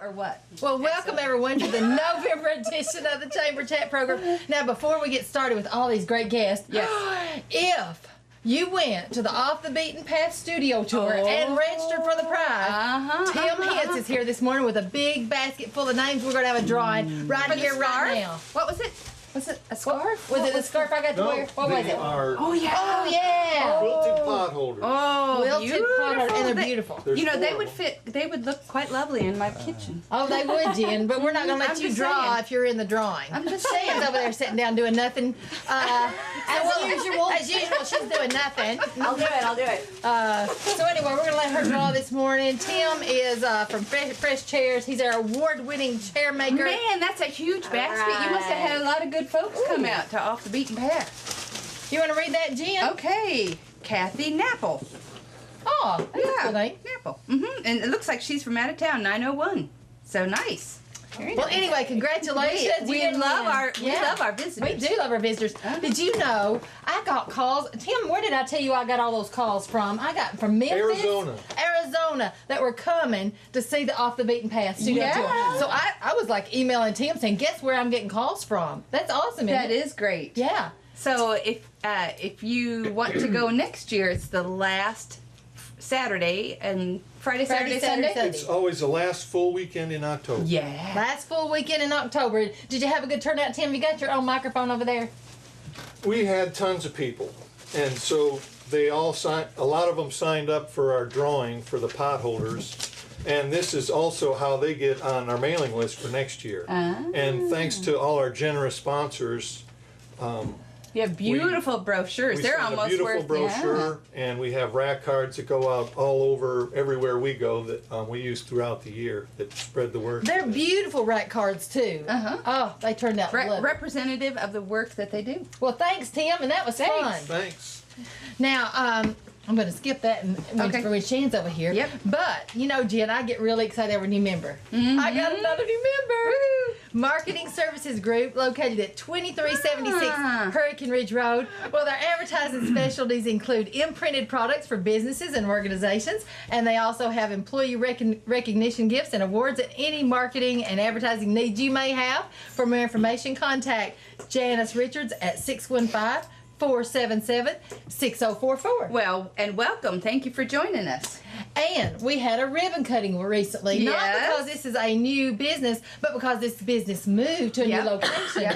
or what? Well, welcome everyone to the November edition of the Chamber Chat program. Now, before we get started with all these great guests, if you went to the Off the Beaten Path studio tour and registered for the prize, Tim Hintz is here this morning with a big basket full of names. We're going to have a drawing right here, right now. What was it? Was it a scarf? Was it a scarf I got to wear? What was it? Oh, yeah. Oh, yeah. Quilted pot holders. Oh, Quilted pot holders, and they're beautiful. You know, they would fit. They would look quite lovely in my kitchen. Oh, they would, Jen, but we're not going to let you draw if you're in the drawing. I'm just Shan's over there sitting down doing nothing. As usual, she's doing nothing. I'll do it. So anyway, we're going to let her draw this morning. Tim is from Fresh Chairs. He's our award-winning chair maker. Man, that's a huge basket. You must have had a lot of good folks come out to Off the Beaten Path. You want to read that, Jen? Okay. Kathy Napple. Oh, that's a cool name. Napple. And it looks like she's from out of town, 901. So nice. Well, anyway, congratulations. We love our visitors. We do love our visitors. Did you know I got calls? Tim, where did I tell you I got all those calls from? I got from Memphis, Arizona, that were coming to see the Off the Beaten Path studio tour. So I was like emailing Tim saying, guess where I'm getting calls from? That's awesome, isn't it? That is great. Yeah. So if you want to go next year, it's the last Saturday and Friday, Saturday, Sunday. It's always the last full weekend in October. Yeah. Last full weekend in October. Did you have a good turnout, Tim? You got your own microphone over there? We had tons of people, and so they all signed. A lot of them signed up for our drawing for the pot holders, and this is also how they get on our mailing list for next year. And thanks to all our generous sponsors. You have beautiful brochures. They're almost a beautiful brochure, and we have rack cards that go out all over everywhere we go that we use throughout the year that spread the word. They're beautiful rack cards too. Oh, they turned out lovely. Representative of the work that they do. Well, thanks, Tim, and that was fun. Thanks. Now, I'm going to skip that when Shan's over here. Yep. But, you know, Jen, I get really excited over a new member. I got another new member. Woo. Marketing Services Group, located at 2376 Hurricane Ridge Road. Well, their advertising specialties include imprinted products for businesses and organizations, and they also have employee recognition gifts and awards at any marketing and advertising needs you may have. For more information, contact Janice Richards at 615-477-6044. Well, and welcome. Thank you for joining us. And we had a ribbon cutting recently. Not because this is a new business, but because this business moved to a new location.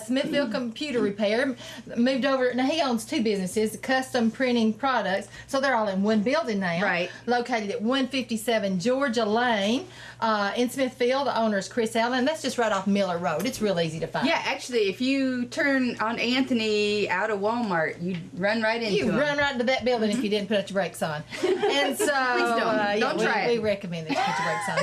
Smithfield Computer Repair moved over. Now, he owns two businesses, custom printing products. So they're all in one building now. Right. Located at 157 Georgia Lane in Smithfield. The owner is Chris Allen. That's just right off Miller Road. It's real easy to find. Yeah, actually, if you turn on Anthony out of Walmart, you run right into him. You run right into that building if you didn't put your brakes on. And so, please don't try it. We recommend that you put your brakes on.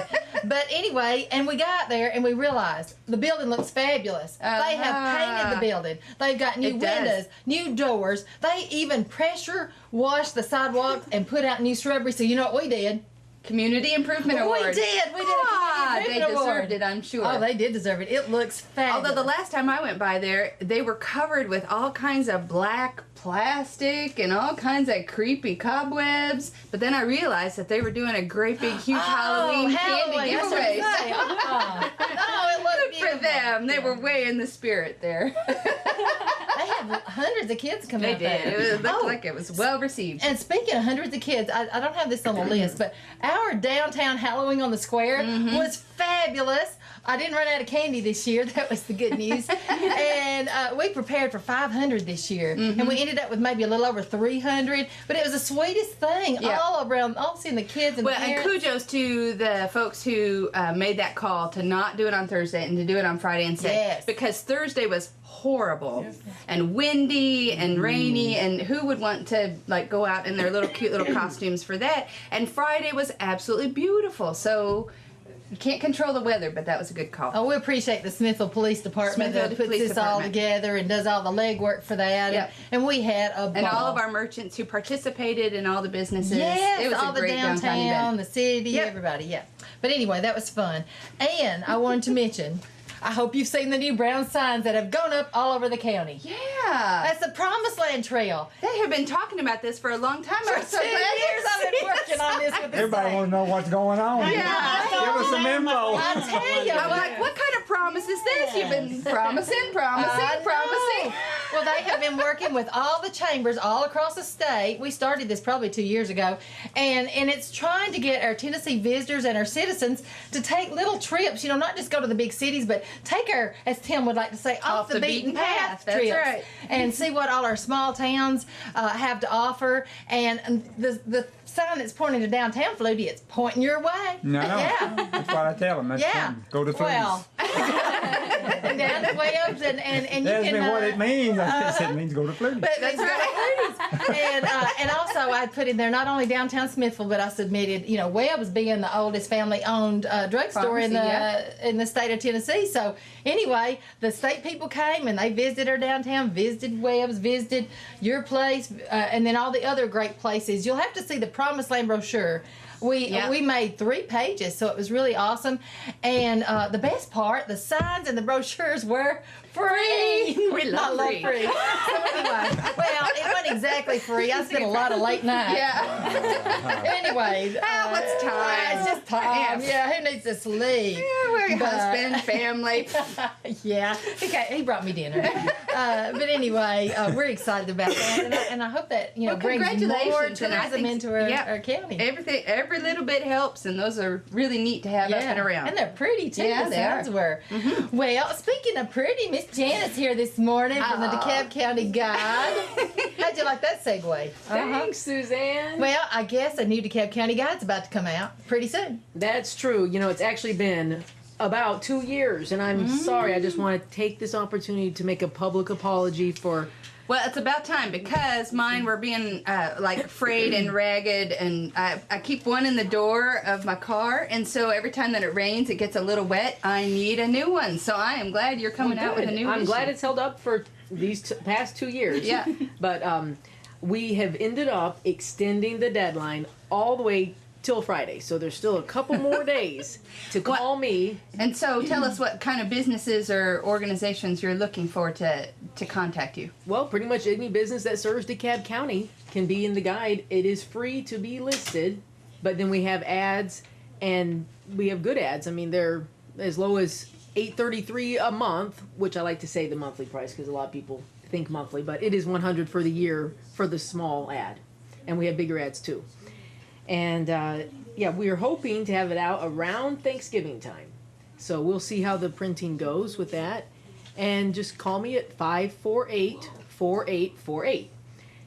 But anyway, and we got there and we realized the building looks fabulous. They have painted the building. They've got new windows, new doors. They even pressure washed the sidewalks and put out new shrubbery. So you know what we did? Community Improvement Award. We did. We did a Community Improvement Award. They deserved it, I'm sure. Oh, they did deserve it. It looks fabulous. Although the last time I went by there, they were covered with all kinds of black plastic and all kinds of creepy cobwebs. But then I realized that they were doing a great big huge Halloween candy giveaway. Oh, it looked beautiful. For them. They were way in the spirit there. They had hundreds of kids come out there. It looked like it was well received. And speaking of hundreds of kids, I don't have this on the list, but our downtown Halloween on the Square was fabulous. I didn't run out of candy this year. That was the good news. And we prepared for 500 this year. And we ended up with maybe a little over 300. But it was the sweetest thing all around, all seeing the kids and the parents. And kudos to the folks who made that call to not do it on Thursday and to do it on Friday instead. Yes. Because Thursday was horrible and windy and rainy, and who would want to like go out in their little cute little costumes for that? And Friday was absolutely beautiful. So you can't control the weather, but that was a good call. Oh, we appreciate the Smithfield Police Department that puts this all together and does all the legwork for that. And we had a ball. And all of our merchants who participated in all the businesses. Yes, it was all a great the downtown, the city, everybody. But anyway, that was fun. And I wanted to mention, I hope you've seen the new brown signs that have gone up all over the county. Yeah. That's the Promised Land Trail. They have been talking about this for a long time. For 2 years I've been working on this with Everybody wants to know what's going on. Yeah. Give us some info. I tell you. I'm like, what kind of promise is this? You've been promising. Well, they have been working with all the chambers all across the state. We started this probably 2 years ago, and it's trying to get our Tennessee visitors and our citizens to take little trips. You know, not just go to the big cities, but take our, as Tim would like to say, off the beaten path That's trips, right. and see what all our small towns have to offer. And the sign that's pointing to downtown Flutie, it's pointing your way. No, Yeah. that's what I tell them. That's Yeah. fun. Go to Fluties. Well, down to Webb's and you That's can. what it means. It means go to Fluties. But that's right. And also I put in there not only downtown Smithville, but I submitted, you know, Webb's being the oldest family-owned drugstore in the state of Tennessee. So anyway, the state people came and they visited our downtown, visited Webb's, visited your place, and then all the other great places. You'll have to see the Promised Land brochure. We made 3 pages, so it was really awesome. And the best part, the signs and the brochures were free. We love free. So anyway, well, it wasn't exactly free. I spent a lot of late nights. Yeah. Anyway, what's time? It's just time. Yeah, who needs to sleep? We're husband, family. Yeah, okay, he brought me dinner. But anyway, we're excited about that, and I hope that brings more congratulations, and I tourism think- into our county. Every little bit helps, and those are really neat to have up and around. And they're pretty too. Yeah, the they signs are. were. Well, speaking of pretty, Miss Janice here this morning from the DeKalb County Guide. How'd you like that segue? Thanks, Suzanne. Well, I guess a new DeKalb County Guide's about to come out pretty soon. That's true. You know, it's actually been about 2 years, and I'm sorry. I just want to take this opportunity to make a public apology for. Well, it's about time, because mine were being like frayed and ragged, and I keep one in the door of my car, and so every time that it rains, it gets a little wet. I need a new one, so I am glad you're coming out with a new one. I'm glad it's held up for these past 2 years. Yeah. But we have ended up extending the deadline all the way till Friday, so there's still a couple more days to call me. And so tell us what kind of businesses or organizations you're looking for to contact you. Well, pretty much any business that serves DeKalb County can be in the guide. It is free to be listed, but then we have ads, and we have good ads. I mean, they're as low as $8.33 a month, which I like to say the monthly price because a lot of people think monthly, but it is $100 for the year for the small ad, and we have bigger ads too. And we are hoping to have it out around Thanksgiving time. So we'll see how the printing goes with that. And just call me at 548-4848.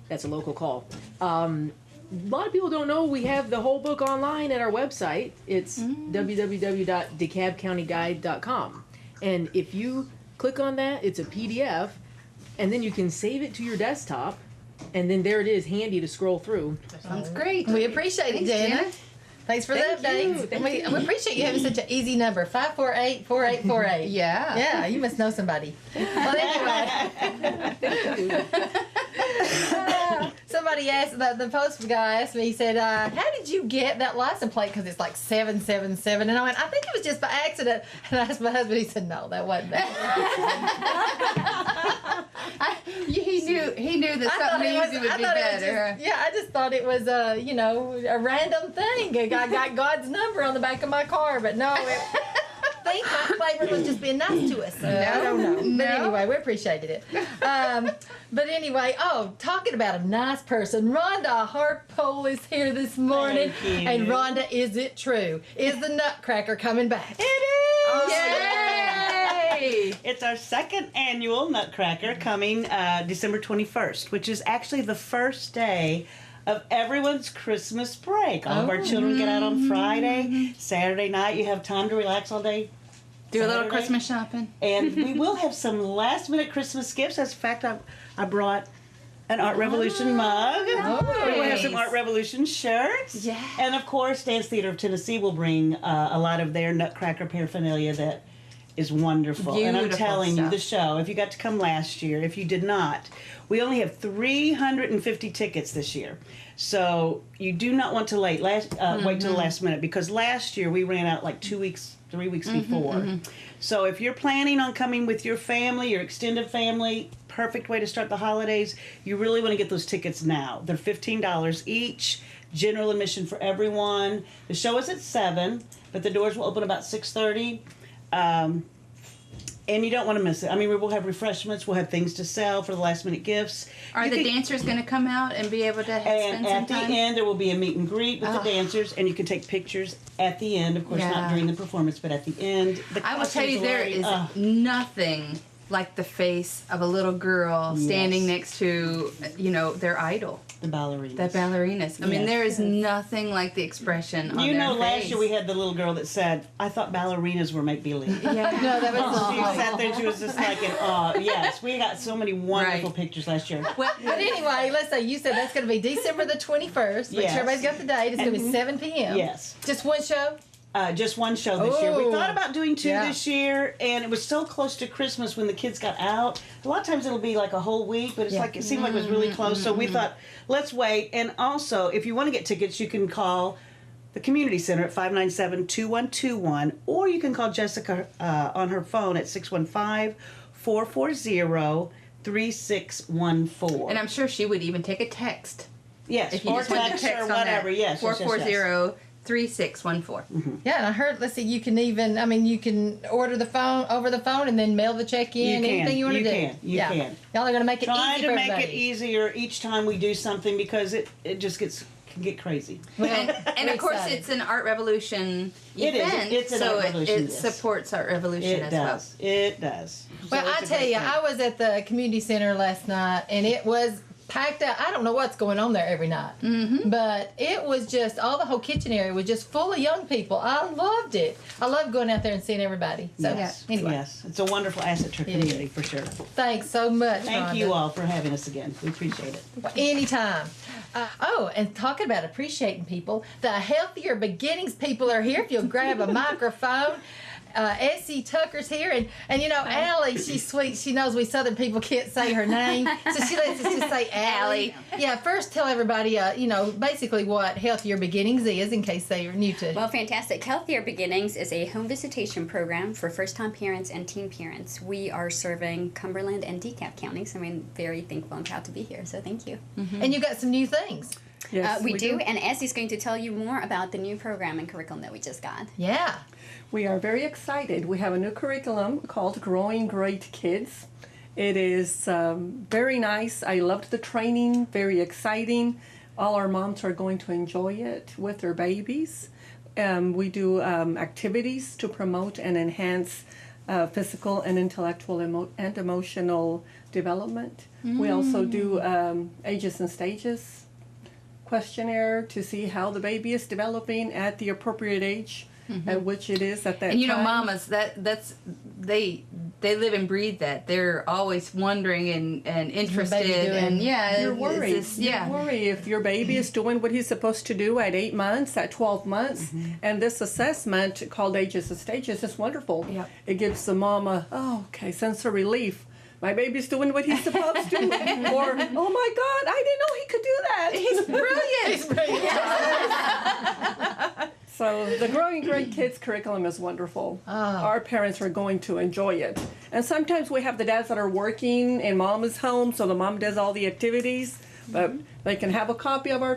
That's a local call. A lot of people don't know we have the whole book online at our website. It's www.DeKalbCountyGuide.com. And if you click on that, it's a PDF, and then you can save it to your desktop. And then there it is, handy to scroll through. Sounds great. We appreciate it, Jana. Thanks for the update. We appreciate you having such an easy number, 548-4848. Yeah. Yeah, you must know somebody. Well, anyway. Somebody asked, the post guy asked me, he said, how did you get that license plate? Because it's like 777. And I went, I think it was just by accident. And I asked my husband, he said, no, that wasn't that. He knew that something easy would be better. I just thought it was a random thing. I got God's number on the back of my car, but no, I think my Claiborne was just being nice to us. I don't know. No. But anyway, we appreciated it. But anyway, talking about a nice person, Rhonda Harpole is here this morning. Thank you. And Rhonda, is it true? Is the Nutcracker coming back? It is! Yay! It's our second annual Nutcracker coming December 21st, which is actually the first day of everyone's Christmas break. All of our children get out on Friday. Saturday night, you have time to relax all day. Do a little Saturday. Christmas shopping. And we will have some last-minute Christmas gifts. As a fact, I brought an Art Revolution mug. We will have some Art Revolution shirts. Yeah. And, of course, Dance Theater of Tennessee will bring a lot of their Nutcracker paraphernalia that is wonderful. And I'm Beautiful telling stuff. you, the show, if you got to come last year, if you did not, we only have 350 tickets this year. So you do not want to wait till the last minute, because last year we ran out like 3 weeks before. So if you're planning on coming with your family, your extended family, perfect way to start the holidays. You really want to get those tickets now. They're $15 each. General admission for everyone. The show is at 7, but the doors will open about 6:30. And you don't want to miss it. I mean, we will have refreshments. We'll have things to sell for the last minute gifts. Are the dancers going to come out and be able to spend And some at the time? end, there will be a meet and greet with the dancers, and you can take pictures at the end. Of course, not during the performance, but at the end. The I will tell you, costumes there already- is nothing like the face of a little girl standing next to, their idol, the ballerinas. the ballerinas. I mean, Yes. there is nothing like the expression on You their know, last face. year we had the little girl that said, "I thought ballerinas were make believe." Yeah. No, that was She sat there. She was just like in awe. Yes, we got so many wonderful Right. pictures last year. Well, But anyway, let's say you said that's going to be December the 21st. Make Yes. sure everybody's got the date. It's going to be 7 p.m. Yes. Just one show? Just one show this year. We Oh. thought about doing 2 Yeah. this year, and it was so close to Christmas when the kids got out. A lot of times it'll be like a whole week, but it's like it seemed like it was really close. So we thought, let's wait. And also, if you want to get tickets, you can call the community center at 597-2121, or you can call Jessica on her phone at 615-440-3614. and I'm sure she would even take a text. Yes, If you or just want to text text or on whatever. that. Yes, yes, yes, yes. 440-3614. Yeah, and I heard, let's see, you can even, you can order the phone over the phone and then mail the check in, You can. anything you want to do. You can. Y'all are going to make it Trying easy to for make everybody. it easier each time we do something because it just can get crazy. And we're of course, excited. it's an Art Revolution It is. event, It's an so Art Revolution, it yes. supports Art Revolution It as does. It does. Well, So I it's a tell great you, thing. I was at the community center last night, and it was packed out. I don't know what's going on there every night, but it was just all the whole kitchen area was just full of young people. I loved it. I love going out there and seeing everybody. So Yes. anyway, Yes. It's a wonderful asset to our community for sure. thanks so much. Thank Rhonda. you all for having us again. We appreciate it. Well, anytime. And talking about appreciating people, the Healthier Beginnings people are here. If you'll grab a microphone. Essie Tucker's here, and Allie, she's sweet. She knows we Southern people can't say her name, so she lets us just say Allie. Yeah, first tell everybody, basically what Healthier Beginnings is, in case they are new to. Well, fantastic. Healthier Beginnings is a home visitation program for first-time parents and teen parents. We are serving Cumberland and DeKalb counties, and we're very thankful and proud to be here, so thank you. And you got some new things. Yes, we do, and Essie's going to tell you more about the new program and curriculum that we just got. Yeah. We are very excited. We have a new curriculum called Growing Great Kids. It is very nice. I loved the training, very exciting. All our moms are going to enjoy it with their babies. We do activities to promote and enhance physical and intellectual and emotional development. We also do ages and stages questionnaire to see how the baby is developing at the appropriate age at which it is at that And time. mamas, that's they live and breathe that. They're always wondering and interested, doing? and You're worried. is this- You worry if your baby is doing what he's supposed to do at 8 months, at 12 months. And this assessment called Ages and Stages is wonderful. Yep. It gives the mama, sense of relief. My baby's doing what he's supposed to. Or, oh my God, I didn't know he could do that. He's brilliant. So the Growing Great Kids curriculum is wonderful. Our parents are going to enjoy it. And sometimes we have the dads that are working in mama's home, so the mom does all the activities, but they can have a copy of our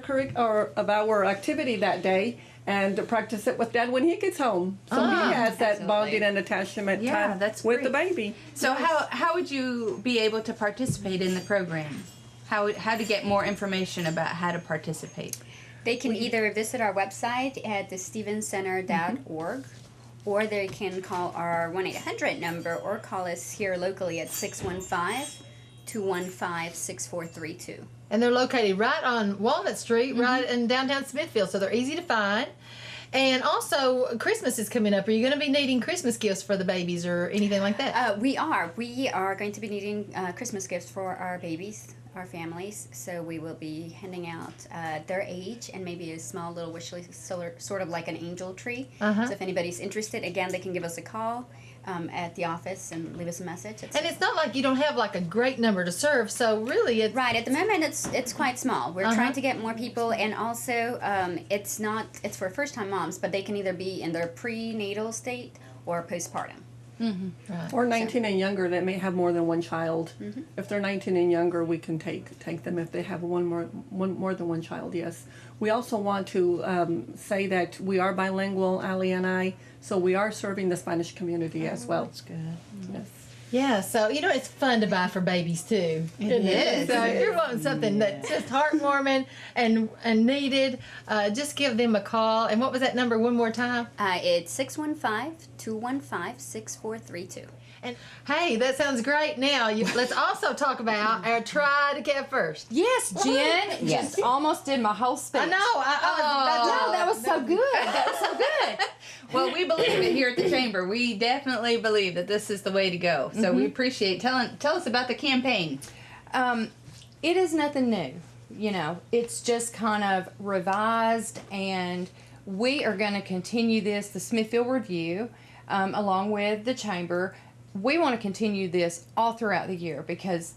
of our activity that day and practice it with dad when he gets home. So he has that absolutely. bonding and attachment Yeah, time that's with great. the baby. So how would you be able to participate in the program? How to get more information about how to participate? They can either visit our website at thestevencenter.org, or they can call our 1-800 number or call us here locally at 615-215-6432. And they're located right on Walnut Street, right in downtown Smithfield, so they're easy to find. And also, Christmas is coming up. Are you going to be needing Christmas gifts for the babies or anything like that? We are going to be needing Christmas gifts for our babies, our families. So we will be handing out their age and maybe a small little wish list, sort of like an angel tree. So if anybody's interested, again, they can give us a call at the office and leave us a message. And it's not like you don't have like a great number to serve, so really it's... Right, at the moment it's quite small. We're trying to get more people, and also it's for first-time moms, but they can either be in their prenatal state or postpartum. Right. Or 19 and younger that may have more than one child. If they're 19 and younger, we can take them if they have more than one child. Yes. We also want to say that we are bilingual, Ali and I, so we are serving the Spanish community as well. That's good. Yes. Yeah, so it's fun to buy for babies too. Isn't it? So if you're wanting something that's just heartwarming and needed, just give them a call. And what was that number one more time? It's 615-215-6432. And hey, that sounds great. Now let's also talk about our Try DeKalb First. Yes, Jen just almost did my whole speech. I know. That was so good. That was so good. Well, we believe it here at the Chamber. We definitely believe that this is the way to go. So we appreciate tell us about the campaign. It is nothing new. It's just kind of revised, and we are going to continue this, the Smithfield Review, along with the Chamber. We want to continue this all throughout the year because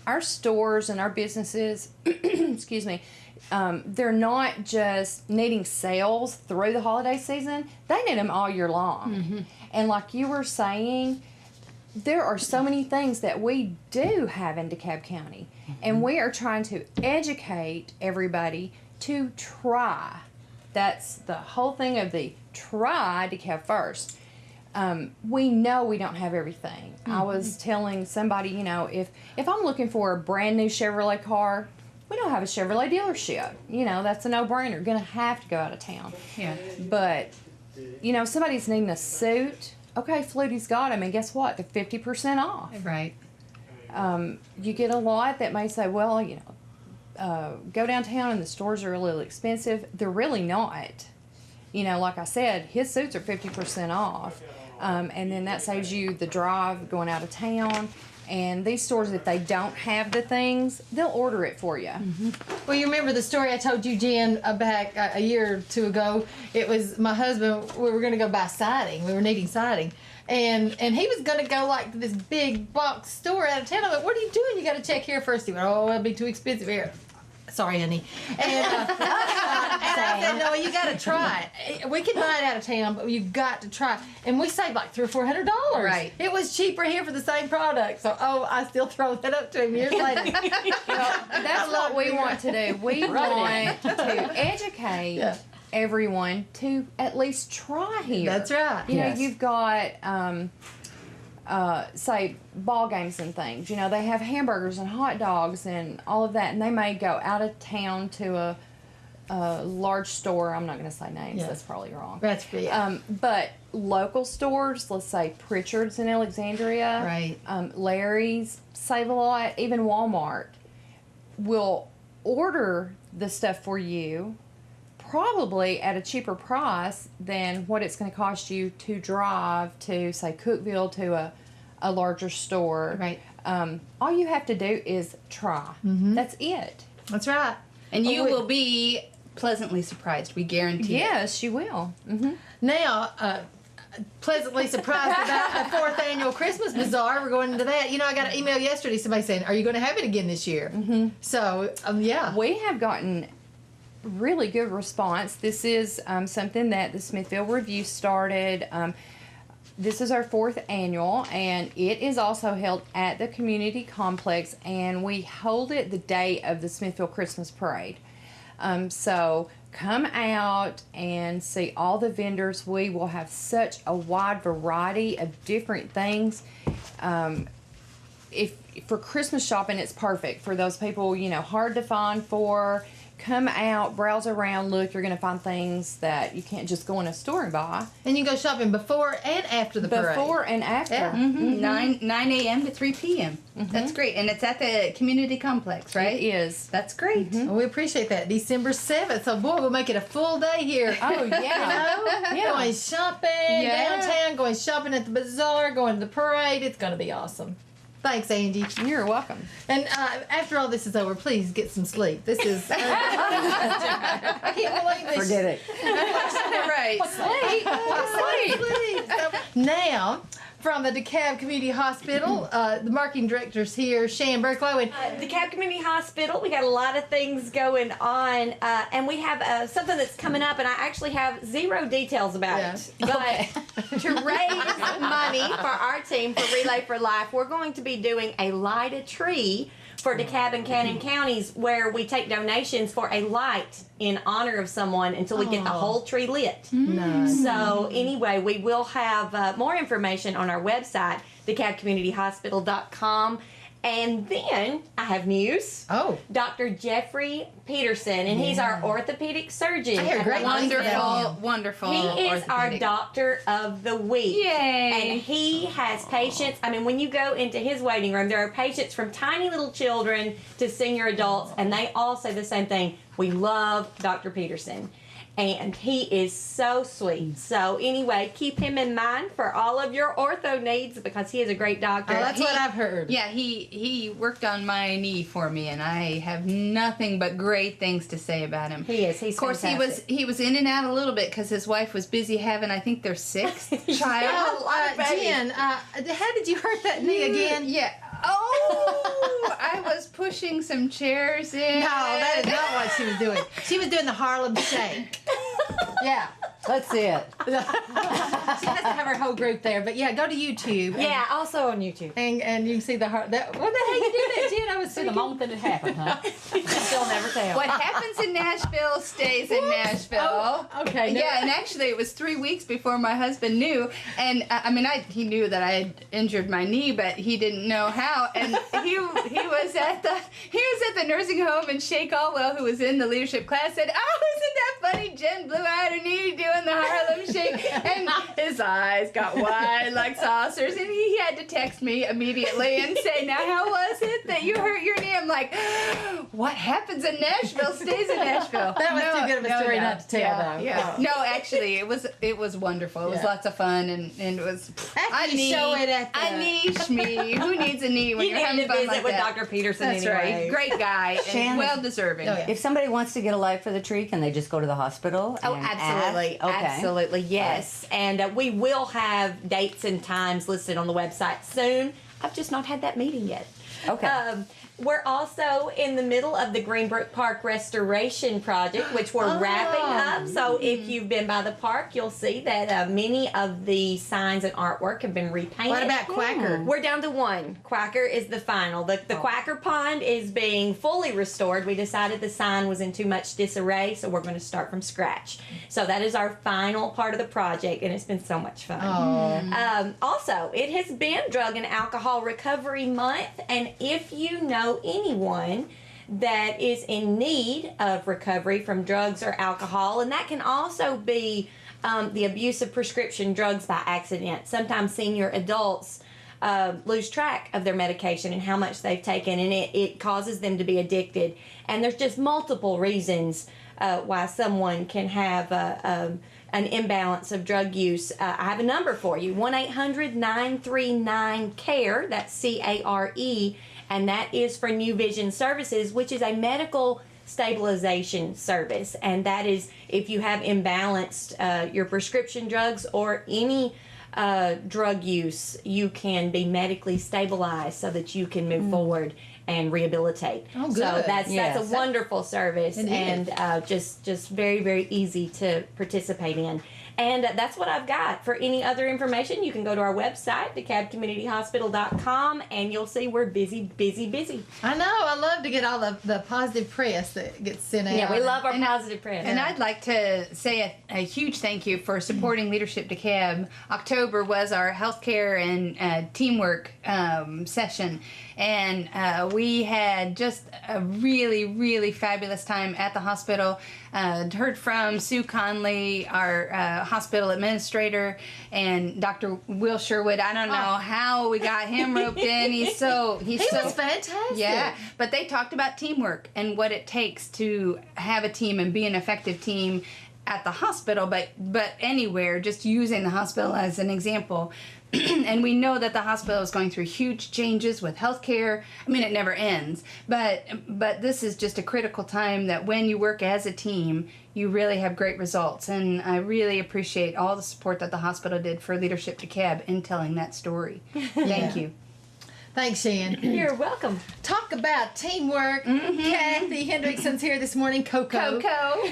our stores and our businesses, excuse me, they're not just needing sales through the holiday season. They need them all year long. And like you were saying, there are so many things that we do have in DeKalb County. And we are trying to educate everybody to try. That's the whole thing of the Try DeKalb First. We know we don't have everything. I was telling somebody, if I'm looking for a brand new Chevrolet car, we don't have a Chevrolet dealership. That's a no-brainer. Gonna have to go out of town. Yeah. But, somebody's needing a suit. Okay, Flutie's got them, and guess what? They're 50% off. Right. You get a lot that may say, well, go downtown and the stores are a little expensive. They're really not. Like I said, his suits are 50% off. And then that saves you the drive going out of town. And these stores, if they don't have the things, they'll order it for you. Well, you remember the story I told you, Jen, back a year or two ago. It was my husband. We were going to go buy siding. We were needing siding. And he was going to go like to this big box store out of town. I went, what are you doing? You got to check here first. He went, oh, it'll be too expensive here. Sorry, honey. And I said, no, you got to try it. We can buy it out of town, but you've got to try it. And we saved like $300 or $400. Right. It was cheaper here for the same product. So, I still throw that up to him years later. That's what we want to do. We want to educate everyone to at least try here. That's right. You've got, say, ball games and things. They have hamburgers and hot dogs and all of that, and they may go out of town to a large store. I'm not going to say names. That's probably wrong. That's but local stores, let's say Pritchard's in Alexandria, right? Larry's, Save-A-Lot, even Walmart will order the stuff for you probably at a cheaper price than what it's going to cost you to drive to, say, Cookeville to a larger store. Right. All you have to do is try. That's it. That's right. And you will be pleasantly surprised. We guarantee it. Yes, you will. Now, pleasantly surprised about a 4th annual Christmas bazaar. We're going into that. I got an email yesterday, somebody saying, are you going to have it again this year? So, yeah. We have gotten really good response. This is something that the Smithfield Review started. This is our 4th annual, and it is also held at the community complex, and we hold it the day of the Smithfield Christmas Parade. So come out and see all the vendors. We will have such a wide variety of different things. If for Christmas shopping, it's perfect for those people, hard to find for. Come out, browse around, look. You're going to find things that you can't just go in a store and buy. And you can go shopping before and after the parade. Before and after. Yeah. 9 a.m. to 3 p.m. That's great. And it's at the community complex, right? It is. That's great. Well, we appreciate that. December 7th. So, boy, we'll make it a full day here. Oh, yeah. Going shopping downtown, going shopping at the bazaar, going to the parade. It's going to be awesome. Thanks, Angie. You're welcome. And after all this is over, please get some sleep. This is... I can't believe this. Forget it. Right. Sleep. Sleep. So, now, from the DeKalb Community Hospital. The marketing director's here, Shan Burklow. And DeKalb Community Hospital, we got a lot of things going on, and we have something that's coming up, and I actually have zero details about it. But to raise money for our team for Relay for Life, we're going to be doing a Light a Tree for DeKalb and Cannon counties, where we take donations for a light in honor of someone until we get the whole tree lit. So anyway, we will have more information on our website, DeKalbCommunityHospital.com. And then I have news. Dr. Jeffrey Peterson, and he's our orthopedic surgeon. I hear great Wonderful. He is our doctor of the week. Yay. And he has patients. I mean, when you go into his waiting room, there are patients from tiny little children to senior adults, and they all say the same thing. We love Dr. Peterson. And he is so sweet. So anyway, keep him in mind for all of your ortho needs, because he is a great doctor. That's what I've heard. Yeah, he worked on my knee for me, and I have nothing but great things to say about him. He is. He's of course, fantastic. he was in and out a little bit because his wife was busy having, I think, their sixth child. Jen, how did you hurt that knee again? Yeah. Oh, I was pushing some chairs in. No, that is not what she was doing. She was doing the Harlem Shake. Yeah. Let's see it. She has to have her whole group there. But yeah, go to YouTube. Yeah, also on YouTube. And you can see the heart. What the hell you do that, Jen? I was See the moment that it happened, huh? She'll never tell. What happens in Nashville stays in Nashville. Oh, okay. No. Yeah, and actually it was 3 weeks before my husband knew, and he knew that I had injured my knee, but he didn't know how. And he was at the nursing home, and Shay Caldwell, who was in the leadership class, said, "Oh, isn't that funny? Jen blew out her knee doing the Harlem Shake," and his eyes got wide like saucers, and he had to text me immediately and say, "Now, how was it that you hurt your knee?" I'm like, what happens in Nashville stays in Nashville. That was too good of a story not to tell, though. Yeah. No, actually, it was wonderful. It was lots of fun, and it was. After you show it at the... A knee schmee. Who needs a knee when You you're having need to fun visit like with that? Dr. Peterson That's anyway. right. Great guy Shannon. and well deserving. Oh, yeah. If somebody wants to get a light for the tree, can they just go to the hospital? Oh, and absolutely. ask? Okay. Absolutely, yes. And we will have dates and times listed on the website soon. I've just not had that meeting yet. Okay. We're also in the middle of the Greenbrook Park restoration project, which we're wrapping up. So if you've been by the park, you'll see that many of the signs and artwork have been repainted. What about Quacker? We're down to one. Quacker is the final. The Quacker Pond is being fully restored. We decided the sign was in too much disarray, so we're going to start from scratch. So that is our final part of the project, and it's been so much fun. Also, it has been Drug and Alcohol Recovery Month, and if you know anyone that is in need of recovery from drugs or alcohol, and that can also be the abuse of prescription drugs by accident. Sometimes senior adults lose track of their medication and how much they've taken, and it causes them to be addicted. And there's just multiple reasons why someone can have an imbalance of drug use. I have a number for you, 1-800-939-CARE, that's CARE, and that is for New Vision Services, which is a medical stabilization service. And that is if you have imbalanced your prescription drugs or any drug use, you can be medically stabilized so that you can move forward and rehabilitate. Oh, good. So that's Yes. a wonderful service, It and just very, very easy to participate in. And that's what I've got. For any other information, you can go to our website, DeKalbCommunityHospital.com, and you'll see we're busy, busy, busy. I know. I love to get all the positive press that gets sent out. Yeah, we love our positive press. And I'd like to say a huge thank you for supporting Leadership DeKalb. October was our healthcare and teamwork session, and we had just a really, really fabulous time at the hospital. Heard from Sue Conley, our hospital administrator, and Dr. Will Sherwood. I don't know how we got him roped in. He was fantastic. Yeah, but they talked about teamwork and what it takes to have a team and be an effective team. at the hospital, but anywhere, just using the hospital as an example. And we know that the hospital is going through huge changes with healthcare. I mean, it never ends, but this is just a critical time that when you work as a team, you really have great results. And I really appreciate all the support that the hospital did for Leadership DeKalb in telling that story. Thank you. Thanks, Shan. You're welcome. Talk about teamwork. Kathy Hendrickson's here this morning, Coco.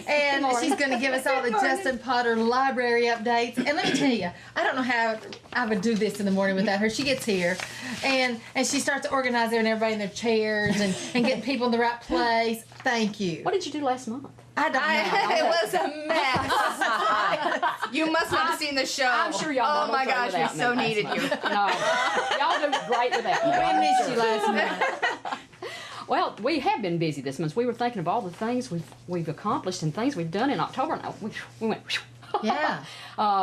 And she's going to give us all the Justin Potter Library updates. And let me tell you, I don't know how I would do this in the morning without her. She gets here, and she starts to organize everybody in their chairs and getting people in the right place. Thank you. What did you do last month? I don't know. It was a mess. You must not have seen the show. I'm sure y'all. Oh my gosh, we so needed you. No, y'all do great without me. We missed you last month. Well, we have been busy this month. We were thinking of all the things we've accomplished and things we've done in October. And we went. Yeah.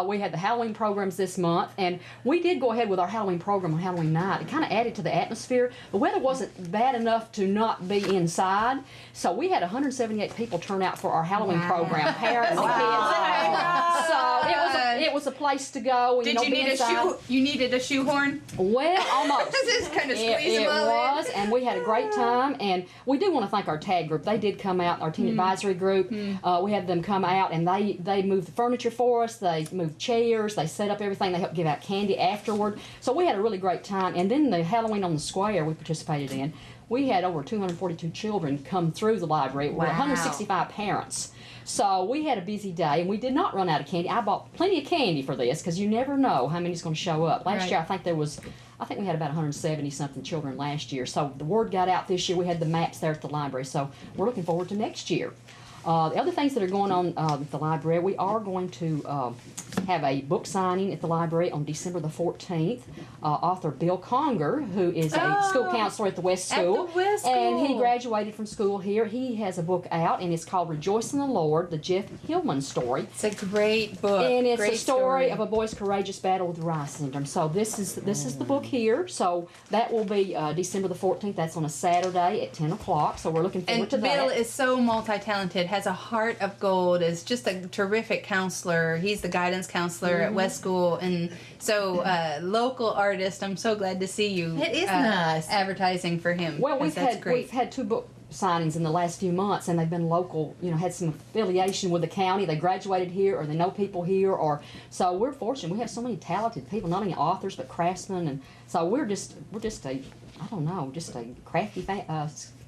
We had the Halloween programs this month, and we did go ahead with our Halloween program on Halloween night. It kind of added to the atmosphere. The weather wasn't bad enough to not be inside, so we had 178 people turn out for our Halloween program, parents and kids. So it was a place to go. And, Did you need inside. You needed a shoehorn? Well, almost. This is kind of squeeze It them all was, and we had a great time. And we do want to thank our tag group. They did come out, our teen advisory group. We had them come out, and they moved the furniture for us. They moved chairs. They set up everything. They helped give out candy afterward. So we had a really great time. And then the Halloween on the Square we participated in. We had over 242 children come through the library with 165 parents. So we had a busy day, and we did not run out of candy. I bought plenty of candy for this because you never know how many's going to show up. Last year, I think we had about 170-something children last year. So the word got out this year. We had the maps there at the library. So we're looking forward to next year. The other things that are going on at the library, we are going to have a book signing at the library on December the 14th. Author Bill Conger, who is a school counselor at the West School, and he graduated from school here. He has a book out, and it's called Rejoice in the Lord, the Jeff Hillman story. It's a great book. And it's a story of a boy's courageous battle with Rye syndrome. So this is the book here. So that will be December the 14th. That's on a Saturday at 10 o'clock. So we're looking forward to that. Bill is so multi-talented, has a heart of gold, is just a terrific counselor. He's the guidance counselor at West School, and so local artist. I'm so glad to see you. It is nice advertising for him. Well, we've had 2 book signings in the last few months, and they've been local. Had some affiliation with the county. They graduated here, or they know people here, or so we're fortunate. We have so many talented people, not only authors but craftsmen, and so we're just a crafty county.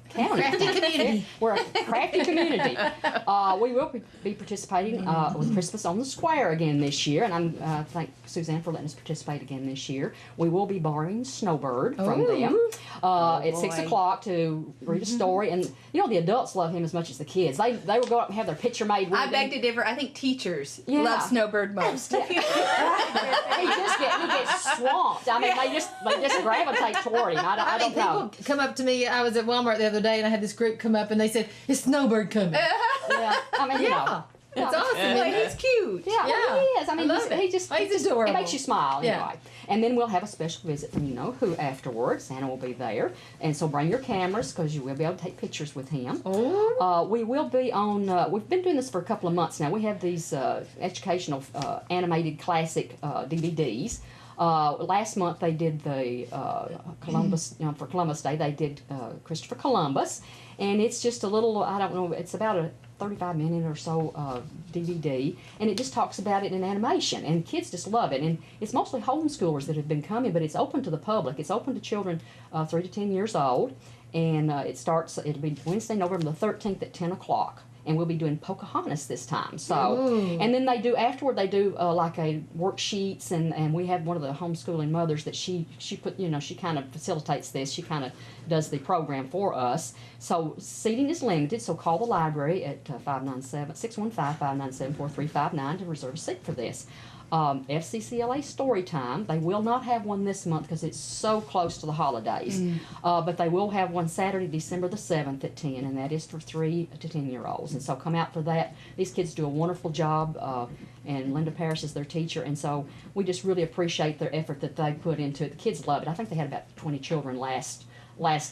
Crafty community. We're a crafty community. We will be participating with Christmas on the Square again this year, and I thank Suzanne for letting us participate again this year. We will be borrowing Snowbird from them at 6 o'clock to read a story, and the adults love him as much as the kids. They will go up and have their picture made with him. I beg to differ. I think teachers love Snowbird most. He gets swamped. I mean, they just gravitate toward him. I don't know. People come up to me. I was at Walmart the other day, and I had this group come up, and they said, "Is Snowbird coming?" Yeah, I mean, it's awesome. He's cute. Yeah, he is. I mean, he's adorable. It makes you smile Yeah. anyway. And then we'll have a special visit from who afterwards. Santa will be there, and so bring your cameras because you will be able to take pictures with him. We will be on. We've been doing this for a couple of months now. We have these educational animated classic DVDs. Last month they did the Columbus, for Columbus Day, they did Christopher Columbus, and it's just a little, I don't know, it's about a 35-minute or so DVD, and it just talks about it in animation, and kids just love it. And it's mostly homeschoolers that have been coming, but it's open to the public. It's open to children 3 to 10 years old, and it'll be Wednesday, November the 13th at 10 o'clock. And we'll be doing Pocahontas this time. So, and then they do like a worksheets, and we have one of the homeschooling mothers that she put, she kind of facilitates this. She kind of does the program for us. So seating is limited. So call the library at 615-597-4359 to reserve a seat for this. FCCLA story time. They will not have one this month because it's so close to the holidays. But they will have one Saturday, December the 7th at 10, and that is for 3 to 10-year-olds. And so come out for that. These kids do a wonderful job, and Linda Parrish is their teacher, and so we just really appreciate their effort that they put into it. The kids love it. I think they had about 20 children last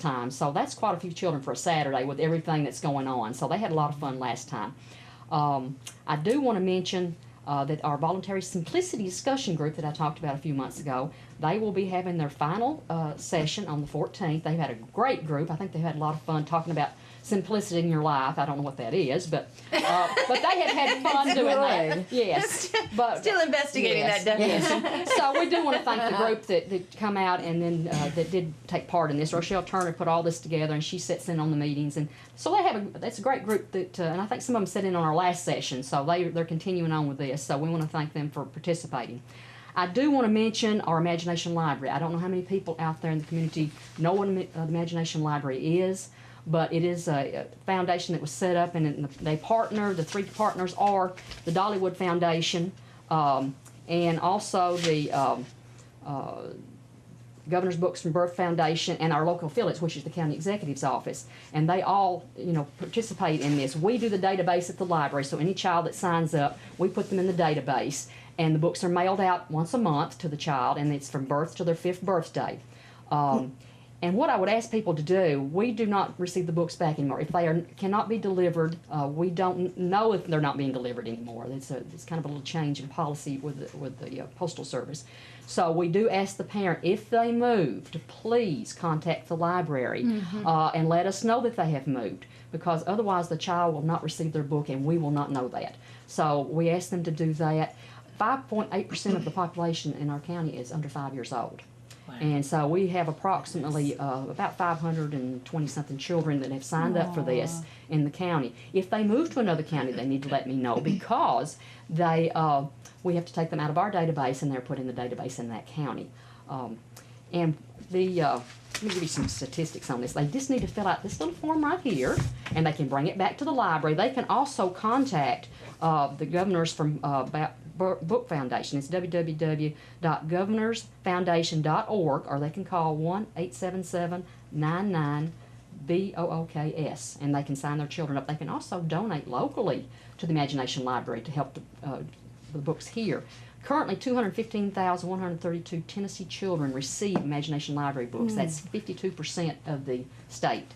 time, so that's quite a few children for a Saturday with everything that's going on. So they had a lot of fun last time. I do want to mention that our voluntary simplicity discussion group that I talked about a few months ago, they will be having their final session on the 14th. They've had a great group. I think they've had a lot of fun talking about simplicity in your life. I don't know what that is, but they have had fun doing that. Yes, but Still investigating that definition. Yes. So we do want to thank the group that come out and then that did take part in this. Rochelle Turner put all this together, and she sits in on the meetings, and so that's a great group that, and I think some of them sat in on our last session, so they're continuing on with this. So we want to thank them for participating. I do want to mention our Imagination Library. I don't know how many people out there in the community know what the Imagination Library is, but it is a foundation that was set up, and they partner. The three partners are the Dollywood Foundation, and also the Governor's Books from Birth Foundation, and our local affiliates, which is the County Executive's Office. And they all, participate in this. We do the database at the library, so any child that signs up, we put them in the database, and the books are mailed out once a month to the child, and it's from birth to their 5th birthday. And what I would ask people to do, we do not receive the books back anymore. If they cannot be delivered, we don't know if they're not being delivered anymore. It's kind of a little change in policy with the Postal Service. So we do ask the parent, if they move, to please contact the library and let us know that they have moved, because otherwise the child will not receive their book and we will not know that. So we ask them to do that. 5.8% of the population in our county is under 5 years old. Wow. And so we have approximately about 520-something children that have signed up for this in the county. If they move to another county, they need to let me know, because we have to take them out of our database and they're put in the database in that county. And let me give you some statistics on this. They just need to fill out this little form right here, and they can bring it back to the library. They can also contact the governors from Book Foundation. It's www.governorsfoundation.org, or they can call 1-877-99-BOOKS, and they can sign their children up. They can also donate locally to the Imagination Library to help the books here. Currently, 215,132 Tennessee children receive Imagination Library books. That's 52% of the state,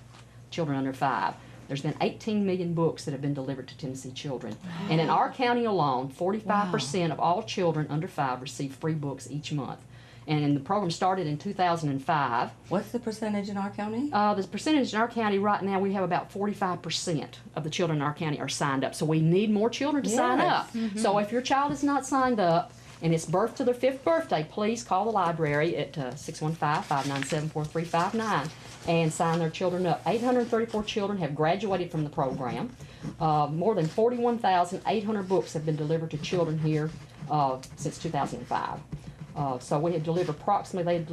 children under 5. There's been 18 million books that have been delivered to Tennessee children. And in our county alone, 45% of all children under 5 receive free books each month. And the program started in 2005. What's the percentage in our county? The percentage in our county right now, we have about 45% of the children in our county are signed up. So we need more children to sign up. So if your child is not signed up, and it's birth to their 5th birthday, please call the library at 615-597-4359 and sign their children up. 834 children have graduated from the program. More than 41,800 books have been delivered to children here since 2005. So they deliver approximately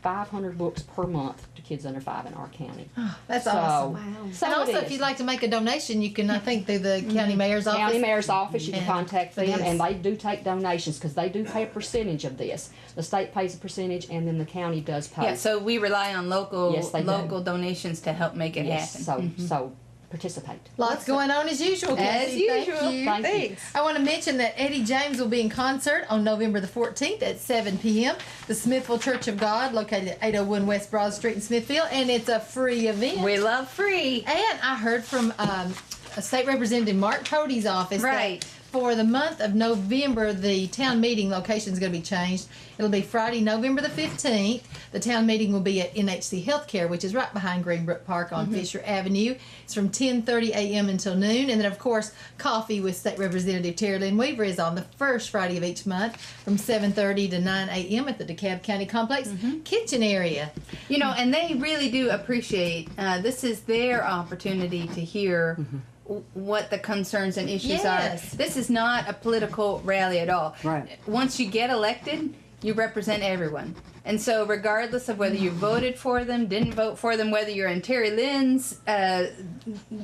500 books per month to kids under 5 in our county. Oh, that's awesome. Wow. So and also, if you'd like to make a donation, you can, I think, through the county mayor's office. County mayor's office, you can contact them, Yes. and they do take donations, because they do pay a percentage of this. The state pays a percentage, and then the county does pay. Yeah, so we rely on local Yes, they do. donations to help make it happen. So participate. Lots going on as usual, Cassie. As usual. Thank you. Thanks. I want to mention that Eddie James will be in concert on November the 14th at 7 p.m. The Smithville Church of God, located at 801 West Broad Street in Smithville, and it's a free event. We love free. And I heard from State Representative Mark Cody's office Right. that for the month of November, the town meeting location is going to be changed. It'll be Friday, November the 15th. The town meeting will be at NHC Healthcare, which is right behind Greenbrook Park on Fisher Avenue. It's from 10:30 a.m. until noon. And then, of course, coffee with State Representative Terry Lynn Weaver is on the first Friday of each month from 7:30 to 9 a.m. at the DeKalb County Complex kitchen area. And they really do appreciate, this is their opportunity to hear what the concerns and issues Yes. are. This is not a political rally at all. Right. Once you get elected, you represent everyone. And so regardless of whether you voted for them, didn't vote for them, whether you're in Terry Lynn's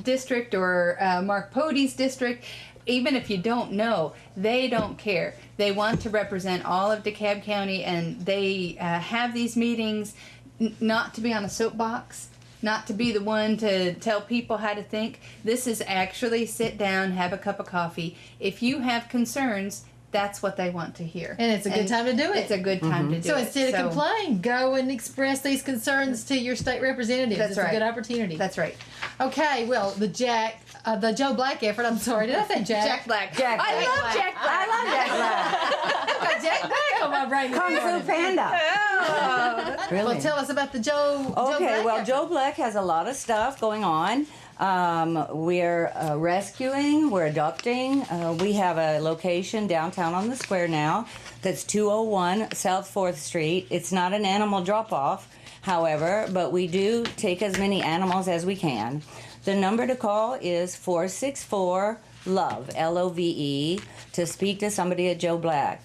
district or Mark Pody's district, even if you don't know, they don't care. They want to represent all of DeKalb County, and they have these meetings not to be on a soapbox, not to be the one to tell people how to think. This is actually sit down, have a cup of coffee. If you have concerns, that's what they want to hear. And it's a good time to do it. It's a good time to do So it. instead of complain, go and express these concerns to your state representatives. That's It's right. a good opportunity. That's right. Okay, well, the Joe Black effort, I'm sorry, did I say Jack? Jack Black. Jack I Black. love Jack Black. I love Jack Black. I've got Jack Black on my brain. Kung Fu Panda. Really? Well, tell us about the Joe Okay, Black well, effort. Joe Black has a lot of stuff going on. We're rescuing, we're adopting. We have a location downtown on the square now that's 201 South 4th Street. It's not an animal drop-off, however, but we do take as many animals as we can. The number to call is 464-LOVE, L-O-V-E, to speak to somebody at Joe Black.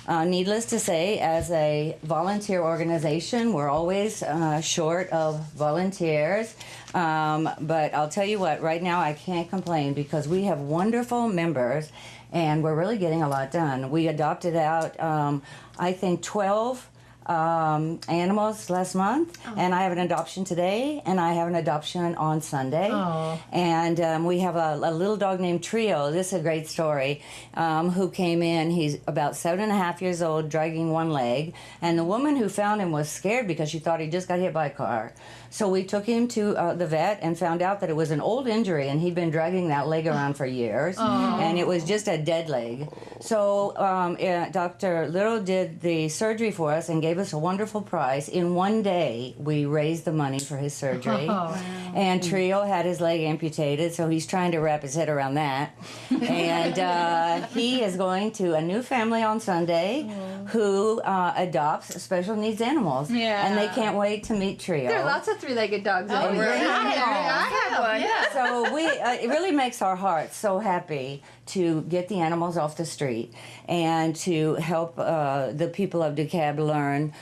Needless to say, as a volunteer organization, we're always short of volunteers. But I'll tell you what, right now I can't complain because we have wonderful members and we're really getting a lot done. We adopted out, I think, 12 animals last month, and I have an adoption today, and I have an adoption on Sunday. And we have a little dog named Trio. This is a great story. Who came in? He's about 7.5 years old, dragging one leg, and the woman who found him was scared because she thought he just got hit by a car. So we took him to the vet and found out that it was an old injury, and he'd been dragging that leg around for years, and it was just a dead leg. So Dr. Little did the surgery for us and gave us a wonderful price. In one day, we raised the money for his surgery, and Trio had his leg amputated, so he's trying to wrap his head around that. And he is going to a new family on Sunday who adopts special needs animals, and they can't wait to meet Trio. There are lots of three-legged dogs everywhere. I have one. Yeah. So it really makes our hearts so happy to get the animals off the street and to help the people of DeKalb learn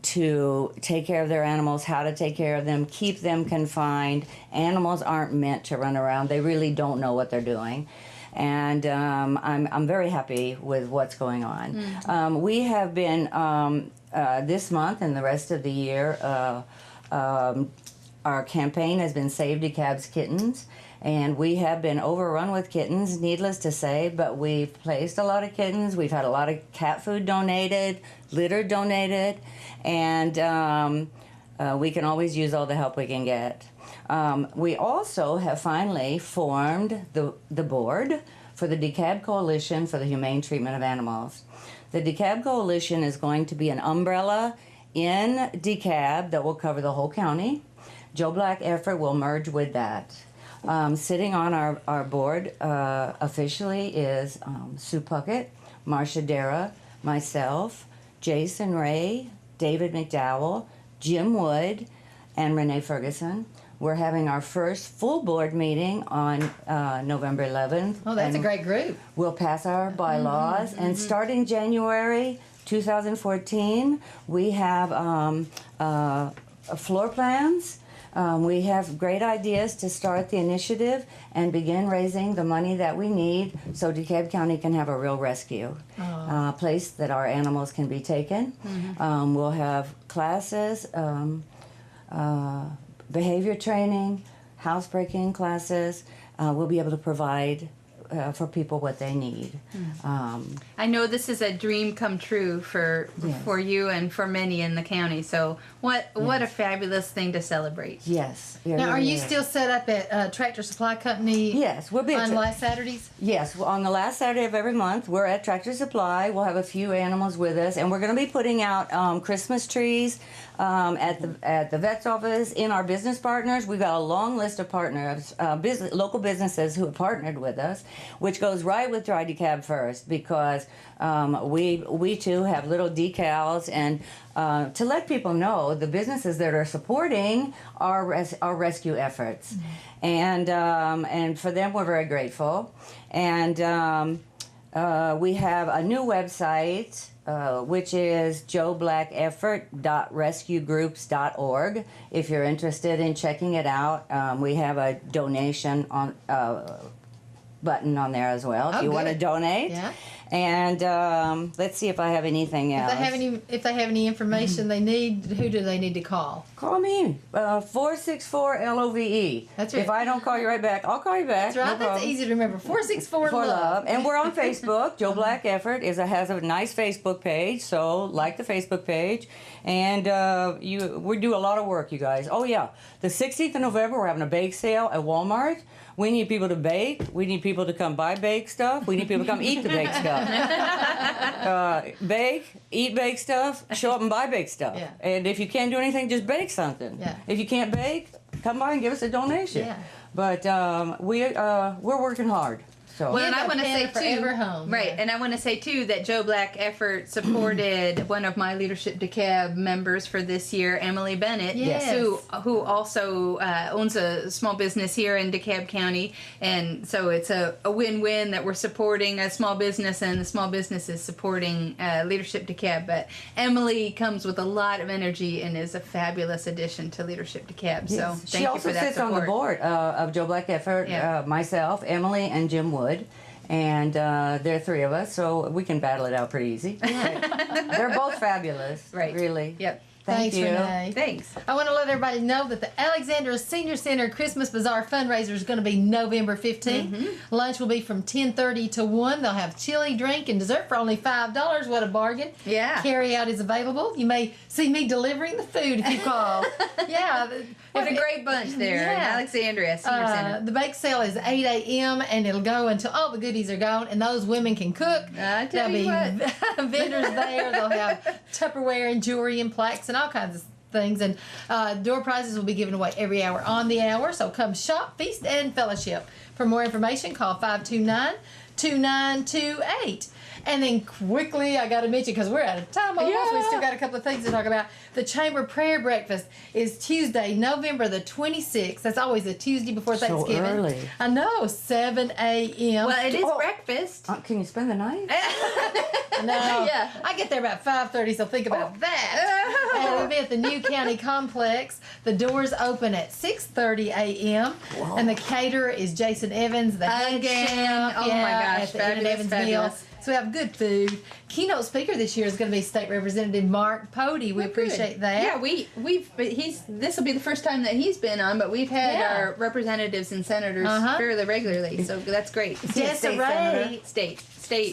to take care of their animals, how to take care of them, keep them confined. Animals aren't meant to run around. They really don't know what they're doing. And I'm very happy with what's going on. We have been, this month and the rest of the year, our campaign has been Save DeKalb's Kittens, and we have been overrun with kittens, needless to say, but we've placed a lot of kittens. We've had a lot of cat food donated, litter donated, and we can always use all the help we can get. We also have finally formed the board for the DeKalb Coalition for the Humane Treatment of Animals. The DeKalb Coalition is going to be an umbrella in DeKalb that will cover the whole county. Joe Black effort will merge with that. Sitting on our board officially is Sue Puckett, Marcia Dara, myself, Jason Ray, David McDowell, Jim Wood, and Renee Ferguson. We're having our first full board meeting on November 11th. Oh, that's a great group. We'll pass our bylaws, and starting January 2014, we have floor plans. We have great ideas to start the initiative and begin raising the money that we need so DeKalb County can have a real rescue place that our animals can be taken. We'll have classes, behavior training, housebreaking classes. We'll be able to provide for people what they need. I know this is a dream come true for you and for many in the county. So what a fabulous thing to celebrate. Yes. Now, are you still set up at Tractor Supply Company? Yes, we'll be on last Saturdays. Yes, on the last Saturday of every month, we're at Tractor Supply. We'll have a few animals with us, and we're going to be putting out Christmas trees at the vet's office. In our business partners, we've got a long list of partners, local businesses who have partnered with us, which goes right with Dry DeKalb First, because we too have little decals, and to let people know the businesses that are supporting our rescue efforts, and for them we're very grateful. And we have a new website, which is joeblackeffort.rescuegroups.org. If you're interested in checking it out, we have a donation on button on there as well if you want to donate. Yeah. And let's see if I have anything else. If they have any information they need, who do they need to call? Call me, 464-LOVE. That's right. If I don't call you right back, I'll call you back. That's right. No That's problem. easy to remember. 464 For love. love. And we're on Facebook. Joe Black Effort has a nice Facebook page, so like the Facebook page. And we do a lot of work, you guys. Oh yeah, the 16th of November we're having a bake sale at Walmart. We need people to bake. We need people to come buy bake stuff. We need people to come eat the bake stuff. Bake, eat bake stuff, show up and buy bake stuff. Yeah. And if you can't do anything, just bake something. Yeah. If you can't bake, come by and give us a donation. Yeah. But we're working hard. So. Well, and I Give a want to pen say forever too, home. right? Yeah. And I want to say too that Joe Black Effort supported one of my Leadership DeKalb members for this year, Emily Bennett, Yes. who also owns a small business here in DeKalb County, and so it's a win-win that we're supporting a small business and the small business is supporting Leadership DeKalb. But Emily comes with a lot of energy and is a fabulous addition to Leadership DeKalb. So Yes. thank She you also for that sits support. on the board of Joe Black Effort, Yeah. myself, Emily, and Jim Wood. And there are three of us, so we can battle it out pretty easy. They're both fabulous. Right. Really. Yep. Thank Thanks, you. Renee. Thanks. I want to let everybody know that the Alexandria Senior Center Christmas Bazaar fundraiser is going to be November 15th. Mm-hmm. Lunch will be from 10:30 to 1. They'll have chili, drink, and dessert for only $5. What a bargain. Yeah. Carry out is available. You may see me delivering the food if you call. Yeah. What a great bunch there in Yeah. Alexandria Senior Center. The bake sale is 8 a.m. and it'll go until all the goodies are gone, and those women can cook. I tell There'll you be vendors there. They'll have Tupperware and jewelry and plaques and all kinds of things. And door prizes will be given away every hour on the hour. So come shop, feast, and fellowship. For more information, call 529-2928. And then quickly, I got to mention, because we're out of time almost, we still got a couple of things to talk about. The Chamber Prayer Breakfast is Tuesday, November the 26th. That's always a Tuesday before So Thanksgiving. early. I know, 7 a.m. Well, it is breakfast. Can you spend the night? No, Yeah. I get there about 5:30, so think about that. And it'll be at the New County Complex. The doors open at 6:30 a.m. And the caterer is Jason Evans, the head Again. chef. Oh my gosh, at the Inn fabulous, Evans fabulous. Meal. So we have good food. Keynote speaker this year is going to be State Representative Mark Pody. We appreciate that. Yeah, this will be the first time that he's been on, but we've had Yeah. our representatives and senators fairly regularly, so that's great. Desiree, State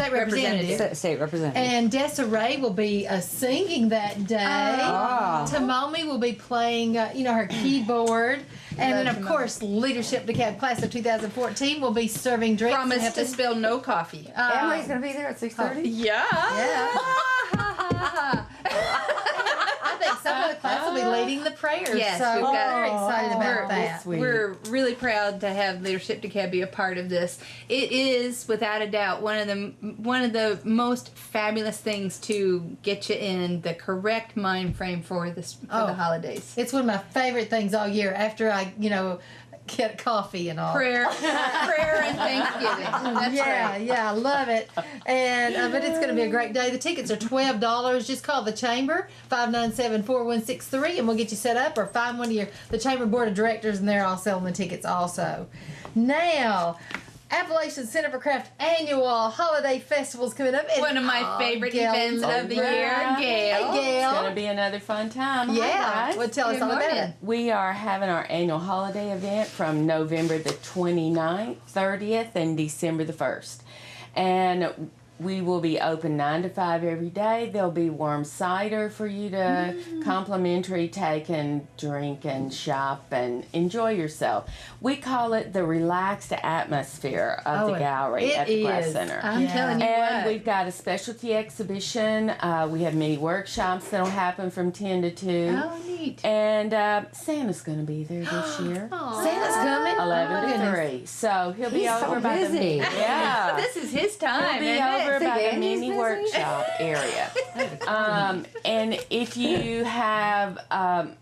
representative. representative. State representative. And Desiree will be singing that day. Ah. Tamomi will be playing, her keyboard. And then, of course, Leadership DeKalb Class of 2014 will be serving drinks. and Promise to helping- spill no coffee. Emily's going to be there at 6:30? Yeah. I think some of the class will be leading the prayers. Yes, so we've we're got- very excited about that. We're really proud to have Leadership DeKalb be a part of this. It is, without a doubt, one of the most fabulous things to get you in the correct mind frame for the holidays. It's one of my favorite things all year after I, get coffee and all. Prayer and Thanksgiving. That's yeah, right. yeah, I love it. And but it's going to be a great day. The tickets are $12. Just call the Chamber 597-4163 and we'll get you set up, or find one of the Chamber Board of Directors and they're all selling the tickets also. Now, Appalachian Center for Craft annual holiday festivals coming up. One of my favorite Gail, events of the year, Hey, Gail. Gail. It's going to be another fun time. Yeah, Hi, guys. well, tell us Good all about morning. it. We are having our annual holiday event from November the 29th, 30th, and December the 1st. And we will be open 9 to 5 every day. There'll be warm cider for you to complimentary take and drink and shop and enjoy yourself. We call it the relaxed atmosphere of the gallery at the Class Center. I'm telling you And what. we've got a specialty exhibition. We have many workshops that'll happen from 10 to 2. Oh, neat. And Santa's going to be there this year. Santa's coming. 11 to goodness. 3. So he'll be He's so over by the busy. yeah. This is his time. He'll be isn't it? over by the Andy's mini busy? workshop area. And if you have,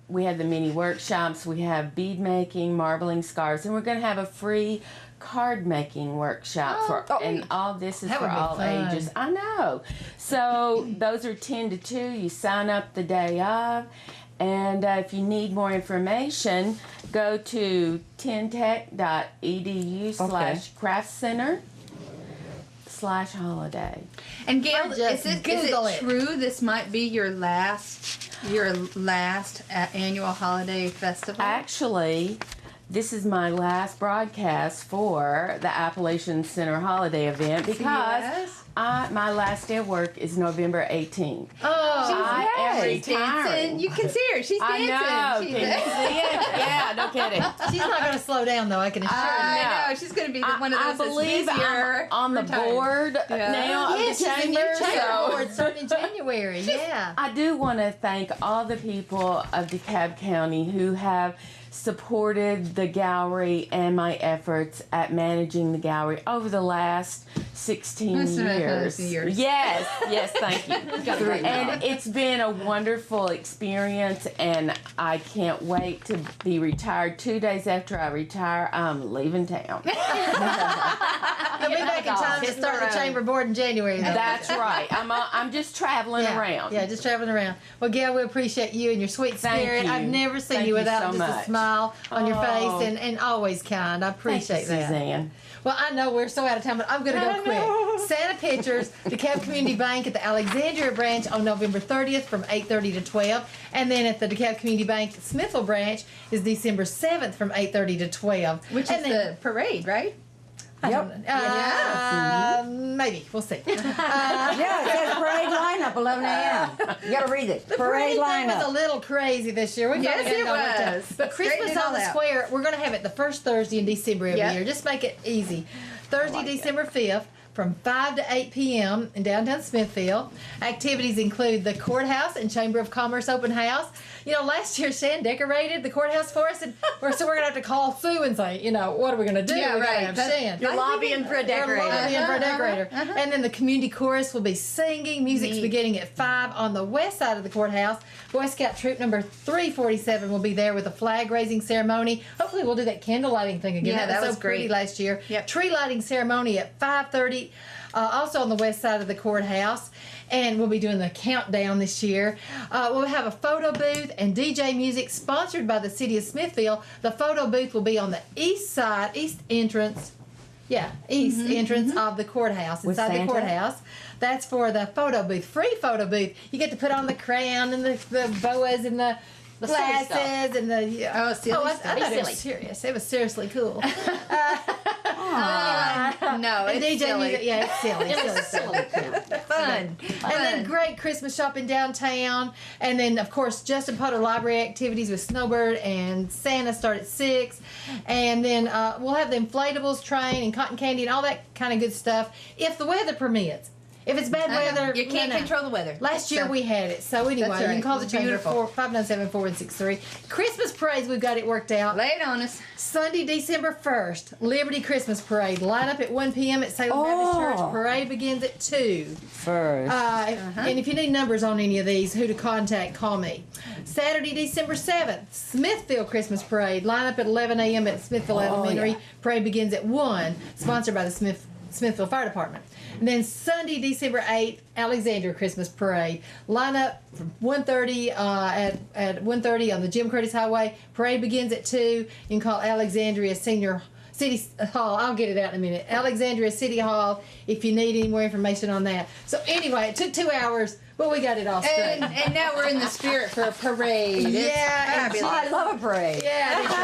we have the mini workshops, we have bead making, marbling scarves, and we're going to have a free card making workshop and all this is That for would be all fun. ages. I know. So those are 10 to 2. You sign up the day of. And if you need more information, go to tentech.edu/craft center. event/holiday. And Gail, Or is just it Google it. true this might be your last annual holiday festival? Actually, this is my last broadcast for the Appalachian Center holiday event because Yes. my last day of work is November 18th. Oh, I am She's dancing. retiring. You can see her. She's I dancing. know. She's Can you see it? Yeah, no kidding. she's not going to slow down though. I can assure you. I know. She's going to be one of those I believe that's busier. I'm on the retired. board now of Yes, the she's the chamber. new chamber so- board starting in January. Yeah. I do want to thank all the people of DeKalb County who have supported the gallery and my efforts at managing the gallery over the last 16 years. Yes, thank you. And it's been a wonderful experience, and I can't wait to be retired. 2 days after I retire, I'm leaving town. You'll be back in time to start the chamber board in January. Though. That's right. I'm just traveling around. Yeah, just traveling around. Well, Gail, we appreciate you and your sweet Thank spirit. you. I've never seen Thank you you without so just much. a smile on your Oh. face and always kind. I appreciate Thank you, that. Suzanne. Well, I know we're so out of time, but I'm going to go quick. Santa Pictures, DeKalb Community Bank at the Alexandria branch on November 30th from 8:30 to 12. And then at the DeKalb Community Bank Smithville branch is December 7th from 8:30 to 12. Which is the parade, right? Yep. Maybe. We'll see. Yeah, it says parade lineup, 11 a.m. You gotta read it. The parade thing was a lineup. little crazy this year. We Yes, it was. But Christmas Straighten it on the all out. Square, we're going to have it the first Thursday in December every Yep. year. Just make it easy. Thursday, December 5th. From 5 to 8 p.m. in downtown Smithfield. Activities include the courthouse and Chamber of Commerce open house. You know, last year Shan decorated the courthouse for us, and so we're going to have to call Sue and say, you know, what are we going to do? Yeah, We gotta right. have That's- Shan. You're lobbying for a We're decorator. lobbying for a decorator. And then the community chorus will be singing. Music's Neat. beginning at 5 on the west side of the courthouse. Boy Scout troop number 347 will be there with a flag raising ceremony. Hopefully we'll do that candle lighting thing again. Yeah, that was so pretty great. last year. Yep. Tree lighting ceremony at 5:30. Also on the west side of the courthouse, and we'll be doing the countdown this year. We'll have a photo booth and DJ music sponsored by the city of Smithfield. The photo booth will be on the east entrance of the courthouse, With inside the Santa? courthouse. That's for the photo booth, free photo booth. You get to put on the crown and the boas and the silly stuff. glasses and the silly I stuff. thought it Silly. was serious. It was seriously cool. No, And it's DJ silly. music, yeah, it's silly. It was silly stuff. silly. Fun. And then great Christmas shopping downtown. And then, of course, Justin Potter Library activities with Snowbird and Santa start at 6. And then we'll have the inflatables train and cotton candy and all that kind of good stuff if the weather permits. If it's bad weather, You can't control the weather. Last year So- we had it. So anyway, That's you right. can call It the was chamber beautiful. 597-4163. Christmas parades, we've got it worked out. Lay it on us. Sunday, December 1st, Liberty Christmas Parade. Line up at 1 p.m. at Salem Baptist Church. Parade begins at 2. First. And if you need numbers on any of these, who to contact, call me. Saturday, December 7th, Smithfield Christmas Parade. Line up at 11 a.m. at Smithfield Elementary. Parade begins at 1. Sponsored by the Smithfield Fire Department. And then Sunday, December 8th, Alexandria Christmas Parade. Line up from 1:30 at 1:30 on the Jim Curtis Highway. Parade begins at 2. You can call Alexandria Senior City Hall. I'll get it out in a minute. Alexandria City Hall if you need any more information on that. So anyway, it took 2 hours, but we got it all straight. And now we're in the spirit for a parade. It's Yeah, and fabulous. I love a parade. Yeah, I do too.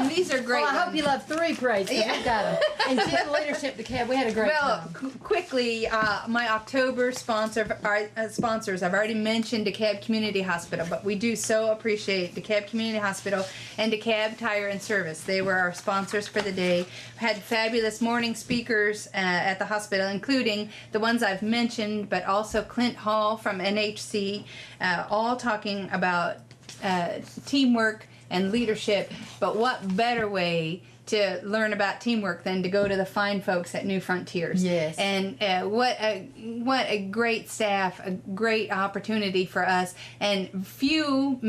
And these are great. Well, I hope ones. you love 3 parades because we've got them. And Jim Leadership DeKalb, we had a great Well, time. quickly, my October sponsors. I've already mentioned DeKalb Community Hospital, but we do so appreciate DeKalb Community Hospital and DeKalb Tire and Service. They were our sponsors for the day. Had fabulous morning speakers at the hospital, including the ones I've mentioned, but also Clint Hall from NHC, all talking about teamwork and leadership. But what better way to learn about teamwork than to go to the fine folks at New Frontiers? Yes. And what a great staff, a great opportunity for us. And few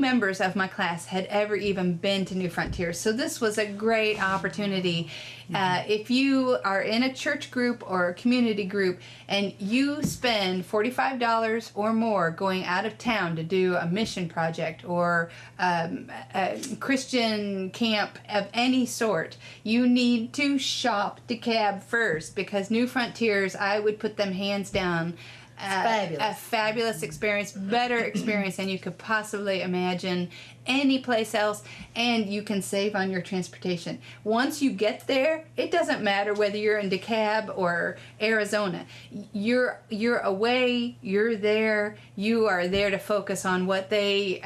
members of my class had ever even been to New Frontiers, so this was a great opportunity. If you are in a church group or a community group and you spend $45 or more going out of town to do a mission project or a Christian camp of any sort, you need to shop DeKalb first, because New Frontiers, I would put them hands down. A fabulous experience, better experience than you could possibly imagine any place else, and you can save on your transportation. Once you get there, it doesn't matter whether you're in DeKalb or Arizona. You're away, you're there, you are there to focus on what they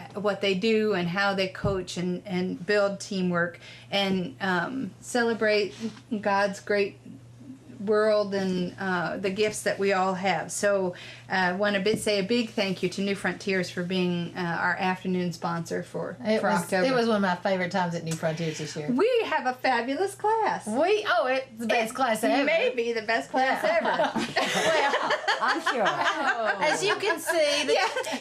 do and how they coach and build teamwork and celebrate God's great world and the gifts that we all have. So I want to say a big thank you to New Frontiers for being our afternoon sponsor for October. It was one of my favorite times at New Frontiers this year. We have a fabulous class. It's the best class ever. Maybe the best class ever. Well, I'm sure. as you can see,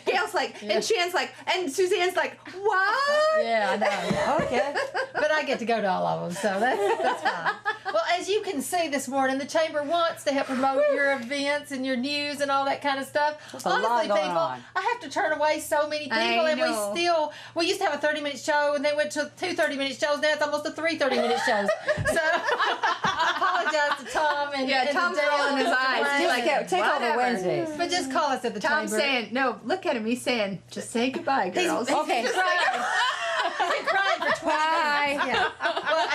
Gail's like, and Shan's like, and Suzanne's like, what? Yeah, I know. Okay. But I get to go to all of them, so that's fine. Well, as you can see this morning, the Chamber wants to help promote your events and your news and all that kind of stuff. a lot Honestly, going people, on. I have to turn away so many people, I and know. we used to have a 30-minute show, and they went to 2 30-minute shows. Now it's almost a 3 30-minute shows. So I apologize to Tom and Tom's Dale rolling his and eyes. Dwayne. He's like, Take over whatever. Wednesdays. But just call us at the Tom's Chamber. saying, no, look at him. He's saying, just say goodbye, girls. Okay. He's been crying for 20 minutes. Yeah. Well,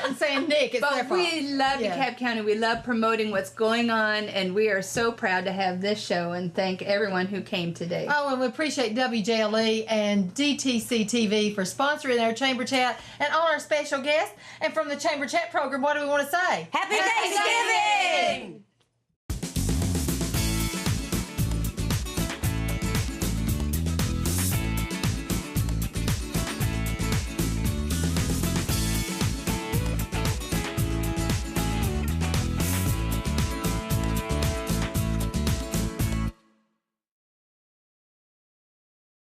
and saying, Nick, it's their But fault. we love Yeah. DeKalb County. We love promoting what's going on, and we are so proud to have this show, and thank everyone who came today. Oh, and we appreciate WJLE and DTC TV for sponsoring our Chamber Chat and all our special guests. And from the Chamber Chat program, what do we want to say? Happy Thanksgiving!